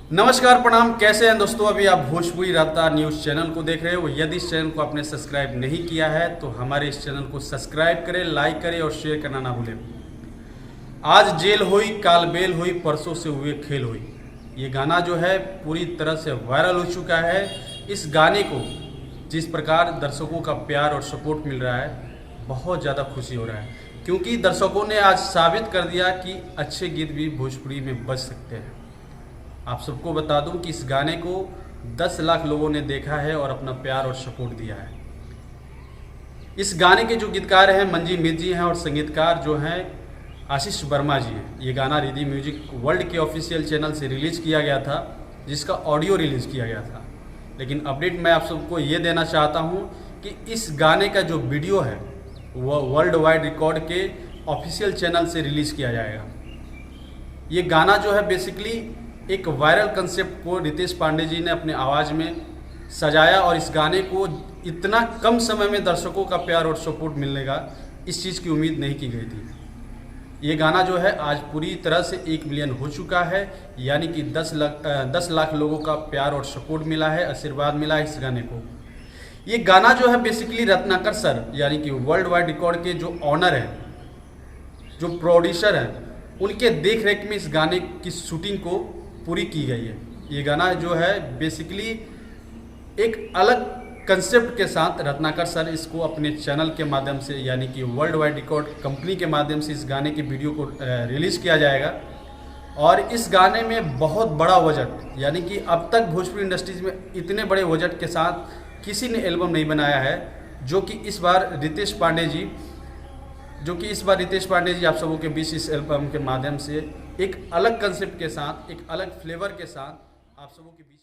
नमस्कार प्रणाम, कैसे हैं दोस्तों। अभी आप भोजपुरी रफ्तार न्यूज़ चैनल को देख रहे हो। यदि इस चैनल को आपने सब्सक्राइब नहीं किया है तो हमारे इस चैनल को सब्सक्राइब करें, लाइक करें और शेयर करना ना भूलें। आज जेल हुई काल बेल हुई, परसों से हुए खेल हुई, ये गाना जो है पूरी तरह से वायरल हो चुका है। इस गाने को जिस प्रकार दर्शकों का प्यार और सपोर्ट मिल रहा है, बहुत ज़्यादा खुशी हो रहा है, क्योंकि दर्शकों ने आज साबित कर दिया कि अच्छे गीत भी भोजपुरी में बज सकते हैं। आप सबको बता दूं कि इस गाने को 10 लाख लोगों ने देखा है और अपना प्यार और सपोर्ट दिया है। इस गाने के जो गीतकार हैं मंजी मित जी हैं और संगीतकार जो हैं आशीष वर्मा जी हैं। ये गाना रिद्धि म्यूजिक वर्ल्ड के ऑफिशियल चैनल से रिलीज़ किया गया था, जिसका ऑडियो रिलीज़ किया गया था। लेकिन अपडेट मैं आप सबको ये देना चाहता हूँ कि इस गाने का जो वीडियो है वह वर्ल्ड वाइड रिकॉर्ड के ऑफिशियल चैनल से रिलीज़ किया जाएगा। ये गाना जो है बेसिकली एक वायरल कंसेप्ट को रितेश पांडे जी ने अपने आवाज़ में सजाया और इस गाने को इतना कम समय में दर्शकों का प्यार और सपोर्ट मिलने का इस चीज़ की उम्मीद नहीं की गई थी। ये गाना जो है आज पूरी तरह से 1 मिलियन हो चुका है, यानी कि 10 लाख लोगों का प्यार और सपोर्ट मिला है, आशीर्वाद मिला है इस गाने को। ये गाना जो है बेसिकली रत्नाकर सर यानी कि वर्ल्ड वाइड रिकॉर्ड के जो ऑनर हैं, जो प्रोड्यूसर हैं, उनके देख रेख में इस गाने की शूटिंग को पूरी की गई है। ये गाना जो है बेसिकली एक अलग कंसेप्ट के साथ रत्नाकर सर इसको अपने चैनल के माध्यम से यानी कि वर्ल्ड वाइड रिकॉर्ड कंपनी के माध्यम से इस गाने के वीडियो को रिलीज़ किया जाएगा। और इस गाने में बहुत बड़ा बजट, यानी कि अब तक भोजपुरी इंडस्ट्रीज में इतने बड़े बजट के साथ किसी ने एल्बम नहीं बनाया है, जो कि इस बार रितेश पांडे जी आप सबों के बीच इस एल्बम के माध्यम से एक अलग कंसेप्ट के साथ, एक अलग फ्लेवर के साथ आप सबों के बीच